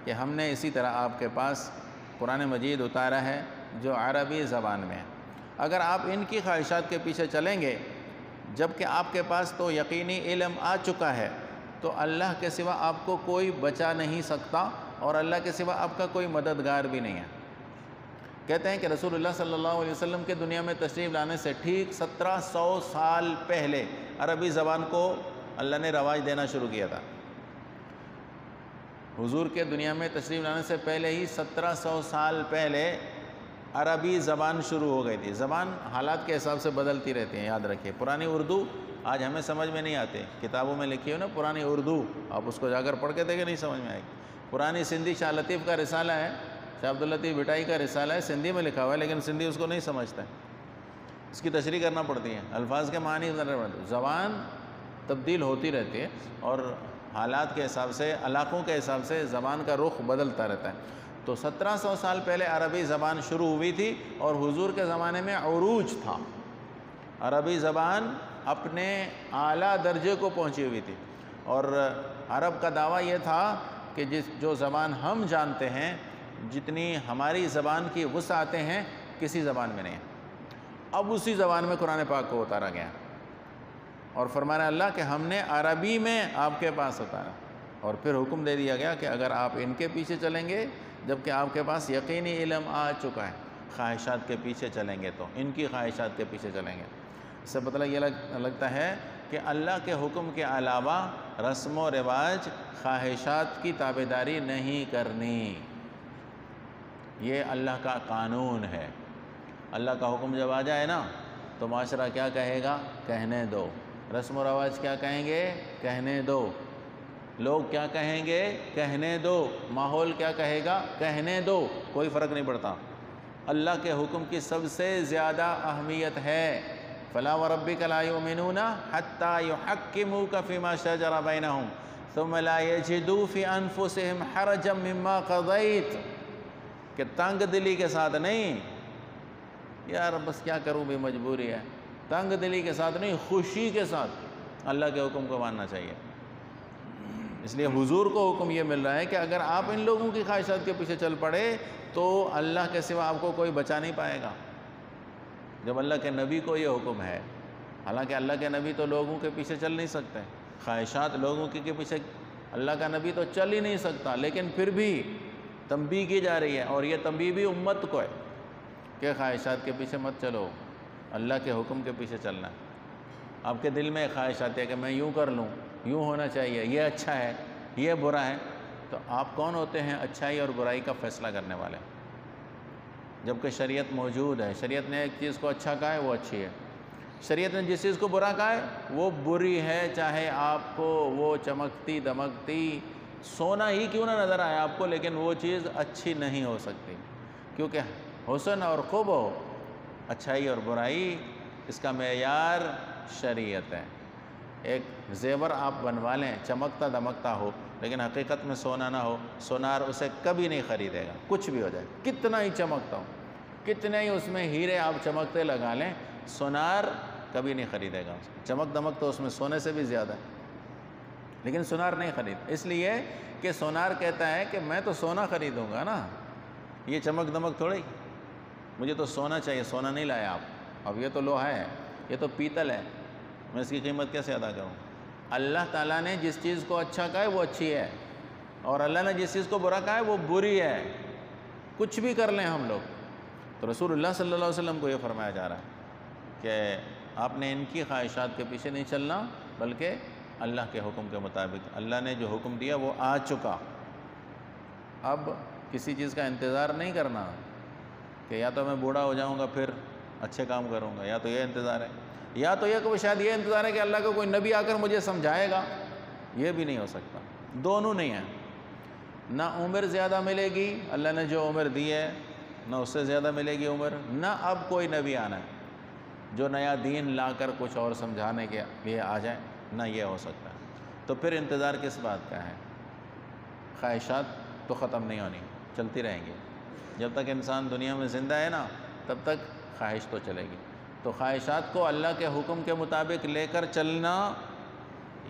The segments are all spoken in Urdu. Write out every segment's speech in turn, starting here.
کہ ہم نے اسی طرح آپ کے پاس قرآن مجید اتارا ہے جو عربی زبان میں ہے۔ اگر آپ ان کی خواہشات کے پیچھے چلیں گے جبکہ آپ کے پاس تو یقینی علم آ چکا ہے، تو اللہ کے سوا آپ کو کوئی بچا نہیں سکتا اور اللہ کے سوا آپ کا کوئی مددگار بھی نہیں ہے۔ کہتے ہیں کہ رسول اللہ صلی اللہ علیہ وسلم کے دنیا میں تشریف لانے سے ٹھیک 1700 سال پہلے عربی زبان کو اللہ نے رواج دینا شروع کیا تھا۔ حضور کے دنیا میں تشریف لانے سے پہلے ہی 1700 سال پہلے عربی زبان شروع ہو گئی تھی۔ زبان حالات کے حساب سے بدلتی رہتی ہیں، یاد رکھیے۔ پرانی اردو آج ہمیں سمجھ میں نہیں آتے، کتابوں میں لکھی ہو نا پرانی اردو، آپ اس کو جا کر پڑھ کے دیکھیں نہیں سمجھ میں آئے گی۔ پرانی سندھی شاہ لطیف کا رسالہ ہے، شاہ عبداللطیف بھٹائی کا رسالہ ہے، سندھی میں لکھا ہوا ہے لیکن سندھی اس کو نہیں سمجھتا ہے، اس کی تشریح کرنا پڑتی ہے، الفاظ کے معنی کرنا پڑتے ہیں۔ زبان تبدیل ہوتی رہتی ہے اور حالات کے حساب سے، علاقوں کے حساب سے زبان کا رخ بدلتا رہتا ہے۔ تو 1700 سال پہلے عربی زبان شروع ہوئی تھی اور حضور کے زمانے میں عروج تھا، عربی زبان اپنے اعلیٰ درجے کو پہنچی ہوئی تھی، اور عرب کا دعویٰ یہ تھا کہ جو زبان ہم جانتے ہیں، جتنی ہماری زبان کی وسعتیں ہیں کسی زبان میں نہیں ہے۔ اب اسی زبان میں قرآن پاک کو اتارا گیا اور فرمایا اللہ کہ ہم نے عربی میں آپ کے پاس اتارا، اور پھر حکم دے دیا گیا کہ اگر آپ ان کے پیچھے چلیں گے جبکہ آپ کے پاس یقینی علم آ چکا ہے، خواہشات کے پیچھے چلیں گے تو ان کی خواہشات کے پیچھے چلیں گے۔ اس سے مطلب یہ لگتا ہے کہ اللہ کے حکم کے علاوہ رسم و رواج، خواہشات کی تابعداری نہیں کرنی، یہ اللہ کا قانون ہے۔ اللہ کا حکم جب آ جائے نا تو معاشرہ کیا کہے گا؟ کہنے دو۔ رسم و رواج کیا کہیں گے؟ کہنے دو۔ لوگ کیا کہیں گے؟ کہنے دو۔ ماحول کیا کہے گا؟ کہنے دو، کوئی فرق نہیں پڑتا۔ اللہ کے حکم کی سب سے زیادہ اہمیت ہے۔ فَلَا وَرَبِّكَ لَا يُؤْمِنُونَ حَتَّى يُحَكِّمُوكَ فِي مَا شَجَرَ بَيْنَهُمْ ثُمَّ لَا يَجِدُوا فِي أَنفُسِهِمْ حَرَجًا مِّمَّا قَضَيْتَ، کہ تنگ دلی کے ساتھ نہیں، یار بس کیا کروں بھی مجبوری ہے، تنگ دلی کے ساتھ نہیں، خوشی کے ساتھ اللہ کے حکم کو ماننا چاہیے۔ اس لیے حضور کو حکم یہ مل رہا ہے کہ اگر آپ ان لوگوں کی خواہشات کے پیچھے چل پڑے تو اللہ کے سوا آپ کو کوئی بچا نہیں پائے گا۔ جب اللہ کے نبی کو یہ حکم ہے، حالانکہ اللہ کے نبی تو لوگوں کے پیچھے چل نہیں سکتے، خواہشات لوگوں کے پیچھے اللہ کا نبی تو چل ہی نہیں سکتا، لیکن پھر بھی تنبیہ کی جا رہی ہے، اور یہ تنبیہ بھی امت کو ہے کہ خواہشات کے پیچھے مت چلو، اللہ کے حکم کے پیچھے چلنا ہے۔ آپ کے دل میں ایک خواہش آتی ہے کہ میں یوں کر لوں، یوں ہونا چاہیے، یہ اچھا ہے، یہ برا ہے، تو آپ کون ہوتے ہیں اچھائی اور برائی کا فیصلہ کرنے والے؟ جبکہ شریعت موجود ہے، شریعت نے ایک چیز کو اچھا کہا ہے وہ اچھی ہے، شریعت نے جس چیز کو برا کہا ہے وہ بری ہے، چاہے آپ کو وہ چمکتی دمکتی سونا ہی کیوں نہ نظر آئے آپ کو، لیکن وہ چیز اچھی نہیں ہو سکتی، کیونکہ حسن اور خوب ہو، اچھائی اور برائی، اس کا معیار شریعت ہے۔ ایک زیور آپ بنوا لیں چمکتا دمکتا ہو لیکن حقیقت میں سونا نہ ہو، سونار اسے کبھی نہیں خریدے گا، کچھ بھی ہو جائے، کتنا ہی چمکتا ہو، کتنے ہی اس میں ہیرے آپ چمکتے لگا لیں، سونار کبھی نہیں خریدے گا۔ چمک دمک تو اس میں سونے سے بھی زیادہ ہے، لیکن سونار نہیں خرید، اس لیے کہ سونار کہتا ہے کہ میں تو سونا خریدوں گا نا، یہ چمک دمک تھوڑی، مجھے تو سونا چاہیے، سونا نہیں لائے آپ، اب یہ تو لوہا ہے، یہ تو پیتل ہے، میں اس کی قیمت کیسے ادا کروں؟ اللہ تعالیٰ نے جس چیز کو اچھا کہا ہے وہ اچھی ہے، اور اللہ نے جس چیز کو برا کہا ہے وہ بری ہے، کچھ بھی کر لیں ہم لوگ۔ تو رسول اللہ صلی اللہ علیہ وسلم کو یہ فرمایا جا رہا ہے کہ آپ نے ان کی خواہشات کے پیچھے نہیں چلنا، بلکہ اللہ کے حکم کے مطابق، اللہ نے جو حکم دیا وہ آ چکا، اب کسی چیز کا انتظار نہیں کرنا کہ یا تو میں بوڑھا ہو جاؤں گا پھر اچھے کام کروں گا، یا تو یہ انتظار ہے، یا تو یہ کہ شاید یہ انتظار ہے کہ اللہ کا کوئی نبی آ کر مجھے سمجھائے گا، یہ بھی نہیں ہو سکتا، دونوں نہیں ہیں۔ نہ عمر زیادہ ملے گی، اللہ نے جو عمر دی ہے نہ اس سے زیادہ ملے گی عمر، نہ اب کوئی نبی آنا ہے جو نیا دین لا کر کچھ اور سمجھانے کے لیے آ جائے، نہ یہ ہو سکتا ہے۔ تو پھر انتظار کس بات کا ہے؟ خواہشات تو ختم نہیں ہونی، چلتی رہیں گی، جب تک انسان دنیا میں زندہ ہے نا تب تک خواہش تو چلے گی۔ تو خواہشات کو اللہ کے حکم کے مطابق لے کر چلنا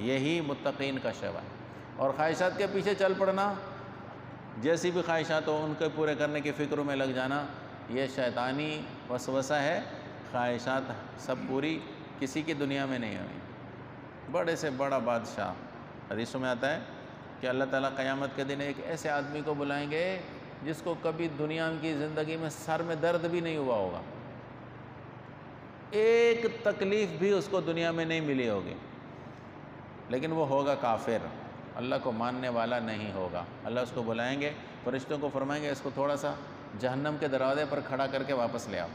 یہی متقین کا شعبہ ہے، اور خواہشات کے پیچھے چل پڑنا جیسی بھی خواہشات ہو ان کے پورے کرنے کی فکروں میں لگ جانا، یہ شیطانی وسوسہ ہے۔ خواہشات سب پوری کسی کی دنیا میں نہیں ہوئی۔ بڑے سے بڑا بادشاہ، حدیثوں میں آتا ہے کہ اللہ تعالیٰ قیامت کے دن ایک ایسے آدمی کو بلائیں گے جس کو کبھی دنیا کی زندگی میں سر میں درد بھی نہیں ہوا ہوگا، ایک تکلیف بھی اس کو دنیا میں نہیں ملی ہوگی، لیکن وہ ہوگا کافر، اللہ کو ماننے والا نہیں ہوگا۔ اللہ اس کو بلائیں گے، فرشتوں کو فرمائیں گے اس کو تھوڑا سا جہنم کے دروازے پر کھڑا کر کے واپس لے آؤ۔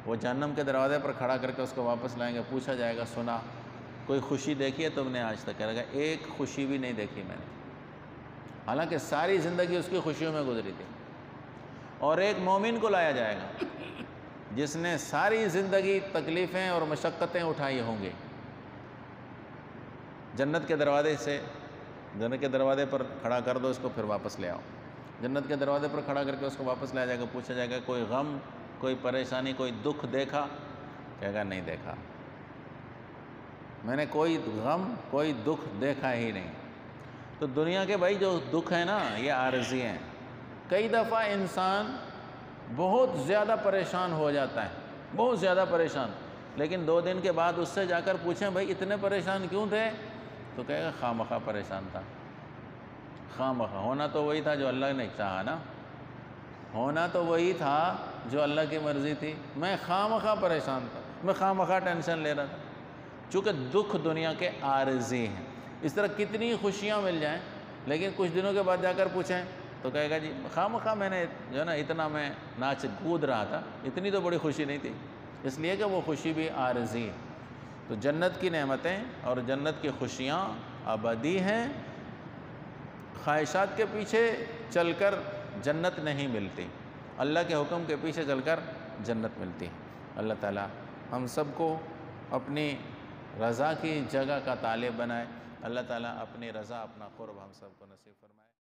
وہ جہنم کے دروازے پر کھڑا کر کے اس کو واپس لائیں گے، پوچھا جائے گا سنا کوئی خوشی دیکھی ہے تم نے آج تک؟ کہے گا ایک خوشی بھی نہیں دیکھی میں نے، حالانکہ ساری زندگی اس کی خوشیوں میں گزری تھی۔ اور ایک مومن کو لایا جائے گا جس نے ساری زندگی تکلیفیں اور مشقتیں اٹھائی ہوں گی، جنت کے دروازے سے، جنت کے دروازے پر کھڑا کر دو اس کو، پھر واپس لے آؤ۔ جنت کے دروازے پر کھڑا کر کے اس کو واپس لایا جائے گا، پوچھا جائے گا کوئی غم، کوئی پریشانی، کوئی دکھ دیکھا؟ کہے گا نہیں دیکھا، میں نے کوئی غم کوئی دکھ دیکھا ہی نہیں۔ تو دنیا کے بھائی جو دکھ ہیں نا یہ عارضی ہیں۔ کئی دفعہ انسان بہت زیادہ پریشان ہو جاتا ہے، بہت زیادہ پریشان، لیکن 2 دن کے بعد اس سے جا کر پوچھیں بھائی اتنے پریشان کیوں تھے؟ تو کہے گا خواہ مخواہ پریشان تھا۔ خواہ مخواہ ہونا تو وہی تھا جو اللہ نے چاہا نا، ہونا تو وہی تھا جو اللہ کی مرضی تھی، میں خواہ مخواہ پریشان تھا، میں خواہ مخواہ ٹینشن لے رہا تھا۔ چونکہ دکھ دنیا کے عارضی ہیں۔ اس طرح کتنی خوشیاں مل جائیں لیکن کچھ دنوں کے بعد جا کر پوچھیں تو کہے گا جی خواہ مخواہ میں نے جو ہے نا اتنا میں ناچ کود رہا تھا، اتنی تو بڑی خوشی نہیں تھی، اس لیے کہ وہ خوشی بھی عارضی ہے۔ تو جنت کی نعمتیں اور جنت کی خوشیاں ابدی ہیں، خواہشات کے پیچھے چل کر جنت نہیں ملتی، اللہ کے حکم کے پیچھے چل کر جنت ملتی ہے۔ اللہ تعالیٰ ہم سب کو اپنی رضا کی جگہ کا طالب بنائے، اللہ تعالیٰ اپنی رضا اپنا قرب ہم سب کو نصیب فرمائے۔